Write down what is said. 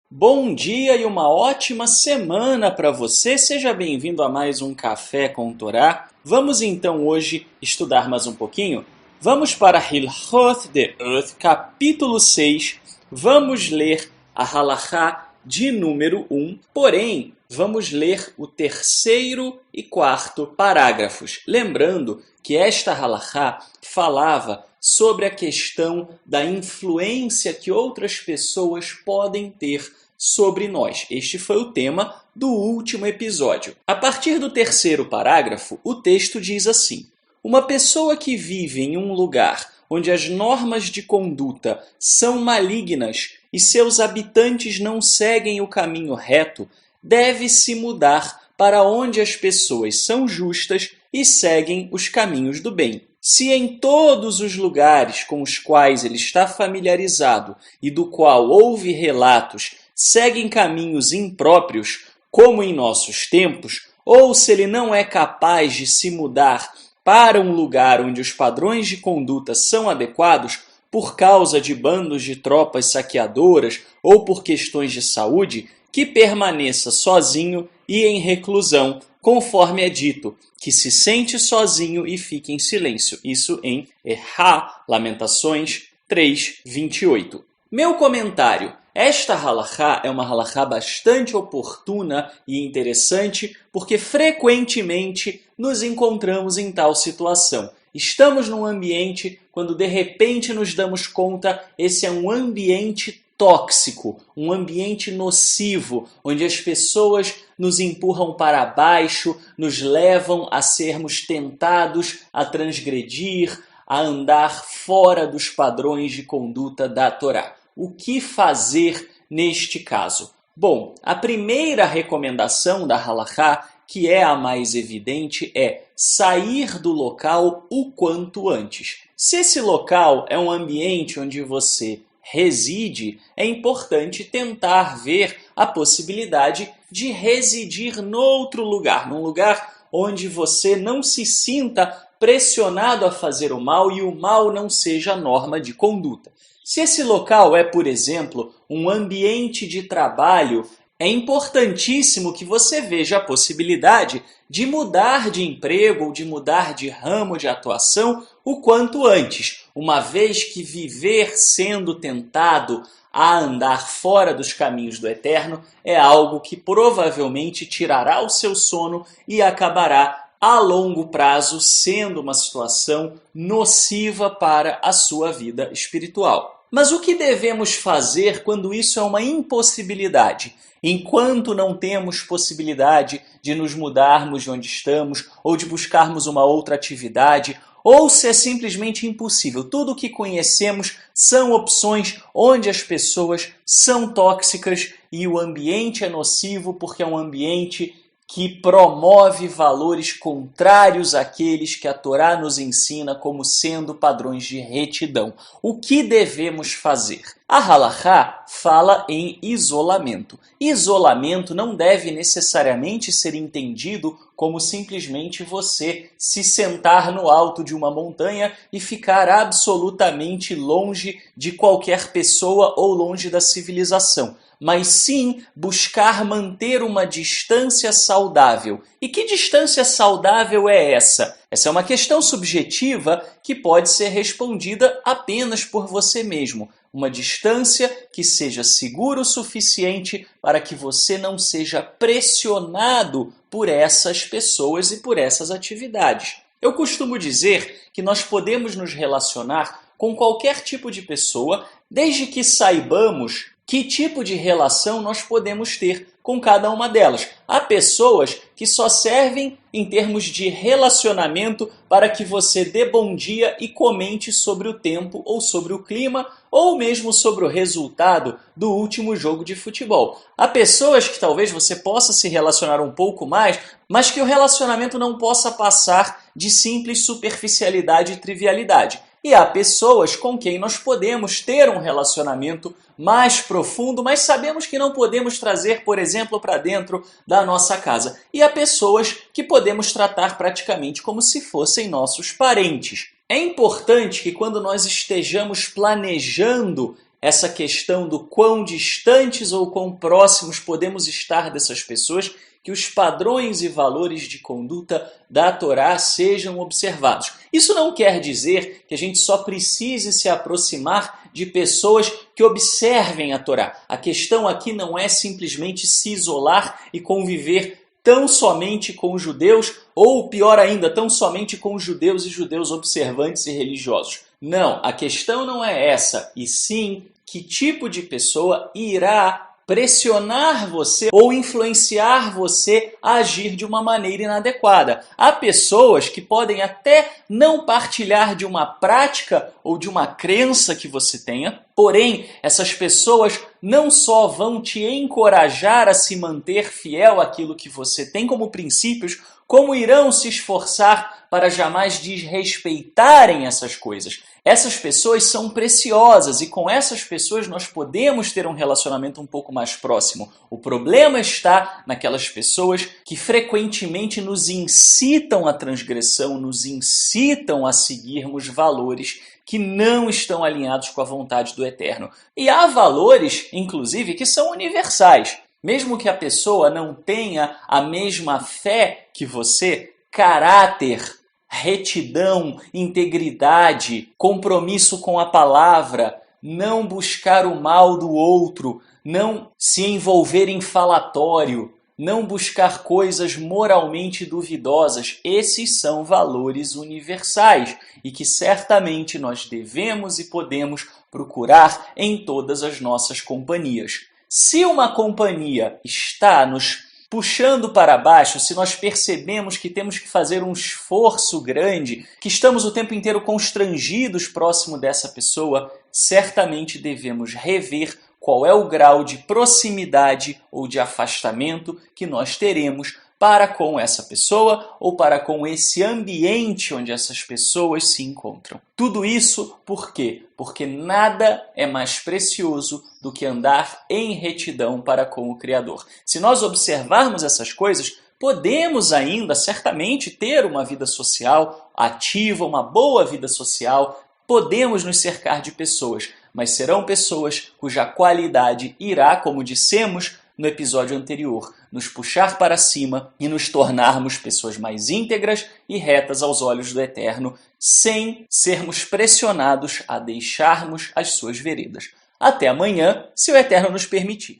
Bom dia e uma ótima semana para você. Seja bem-vindo a mais um Café com Torá. Vamos então hoje estudar mais um pouquinho? Vamos para Hilchot De'ot, capítulo 6. Vamos ler a Halachá de número 1, porém, vamos ler o terceiro e quarto parágrafos. Lembrando que esta Halachá falava sobre a questão da influência que outras pessoas podem ter sobre nós. Este foi o tema do último episódio. A partir do terceiro parágrafo, o texto diz assim: uma pessoa que vive em um lugar onde as normas de conduta são malignas e seus habitantes não seguem o caminho reto, deve se mudar para onde as pessoas são justas e seguem os caminhos do bem. Se em todos os lugares com os quais ele está familiarizado e do qual houve relatos seguem caminhos impróprios, como em nossos tempos, ou se ele não é capaz de se mudar para um lugar onde os padrões de conduta são adequados por causa de bandos de tropas saqueadoras ou por questões de saúde, que permaneça sozinho e em reclusão, conforme é dito, que se sente sozinho e fique em silêncio. Isso em Errá, Lamentações 3:28. Meu comentário. Esta halachá é uma halachá bastante oportuna e interessante porque frequentemente nos encontramos em tal situação. Estamos num ambiente quando de repente nos damos conta esse é um ambiente tóxico, um ambiente nocivo, onde as pessoas nos empurram para baixo, nos levam a sermos tentados a transgredir, a andar fora dos padrões de conduta da Torá. O que fazer neste caso? Bom, a primeira recomendação da halachá, que é a mais evidente, é sair do local o quanto antes. Se esse local é um ambiente onde você reside, é importante tentar ver a possibilidade de residir noutro lugar, num lugar onde você não se sinta pressionado a fazer o mal e o mal não seja norma de conduta. Se esse local é, por exemplo, um ambiente de trabalho, é importantíssimo que você veja a possibilidade de mudar de emprego ou de mudar de ramo de atuação o quanto antes, uma vez que viver sendo tentado a andar fora dos caminhos do Eterno é algo que provavelmente tirará o seu sono e acabará a longo prazo sendo uma situação nociva para a sua vida espiritual. Mas o que devemos fazer quando isso é uma impossibilidade? Enquanto não temos possibilidade de nos mudarmos de onde estamos ou de buscarmos uma outra atividade, ou se é simplesmente impossível. Tudo o que conhecemos são opções onde as pessoas são tóxicas e o ambiente é nocivo porque é um ambiente que promove valores contrários àqueles que a Torá nos ensina como sendo padrões de retidão. O que devemos fazer? A halachá fala em isolamento. Isolamento não deve necessariamente ser entendido como simplesmente você se sentar no alto de uma montanha e ficar absolutamente longe de qualquer pessoa ou longe da civilização, mas sim buscar manter uma distância saudável. E que distância saudável é essa? Essa é uma questão subjetiva que pode ser respondida apenas por você mesmo. Uma distância que seja segura o suficiente para que você não seja pressionado por essas pessoas e por essas atividades. Eu costumo dizer que nós podemos nos relacionar com qualquer tipo de pessoa, desde que saibamos que tipo de relação nós podemos ter com cada uma delas. Há pessoas que só servem em termos de relacionamento para que você dê bom dia e comente sobre o tempo ou sobre o clima ou mesmo sobre o resultado do último jogo de futebol. Há pessoas que talvez você possa se relacionar um pouco mais, mas que o relacionamento não possa passar de simples superficialidade e trivialidade. E há pessoas com quem nós podemos ter um relacionamento mais profundo, mas sabemos que não podemos trazer, por exemplo, para dentro da nossa casa. E há pessoas que podemos tratar praticamente como se fossem nossos parentes. É importante que quando nós estejamos planejando essa questão do quão distantes ou quão próximos podemos estar dessas pessoas, que os padrões e valores de conduta da Torá sejam observados. Isso não quer dizer que a gente só precise se aproximar de pessoas que observem a Torá. A questão aqui não é simplesmente se isolar e conviver tão somente com os judeus, ou pior ainda, tão somente com os judeus e judeus observantes e religiosos. Não, a questão não é essa, e sim que tipo de pessoa irá pressionar você ou influenciar você a agir de uma maneira inadequada. Há pessoas que podem até não partilhar de uma prática ou de uma crença que você tenha, porém, essas pessoas não só vão te encorajar a se manter fiel àquilo que você tem como princípios, como irão se esforçar para jamais desrespeitarem essas coisas. Essas pessoas são preciosas e com essas pessoas nós podemos ter um relacionamento um pouco mais próximo. O problema está naquelas pessoas que frequentemente nos incitam à transgressão, nos incitam a seguirmos valores que não estão alinhados com a vontade do Eterno. E há valores, inclusive, que são universais. Mesmo que a pessoa não tenha a mesma fé que você, caráter, retidão, integridade, compromisso com a palavra, não buscar o mal do outro, não se envolver em falatório, não buscar coisas moralmente duvidosas. Esses são valores universais e que certamente nós devemos e podemos procurar em todas as nossas companhias. Se uma companhia está nos puxando para baixo, se nós percebemos que temos que fazer um esforço grande, que estamos o tempo inteiro constrangidos próximo dessa pessoa, certamente devemos rever qual é o grau de proximidade ou de afastamento que nós teremos para com essa pessoa ou para com esse ambiente onde essas pessoas se encontram. Tudo isso por quê? Porque nada é mais precioso do que andar em retidão para com o Criador. Se nós observarmos essas coisas, podemos ainda certamente ter uma vida social ativa, uma boa vida social, podemos nos cercar de pessoas, mas serão pessoas cuja qualidade irá, como dissemos no episódio anterior, nos puxar para cima e nos tornarmos pessoas mais íntegras e retas aos olhos do Eterno, sem sermos pressionados a deixarmos as suas veredas. Até amanhã, se o Eterno nos permitir.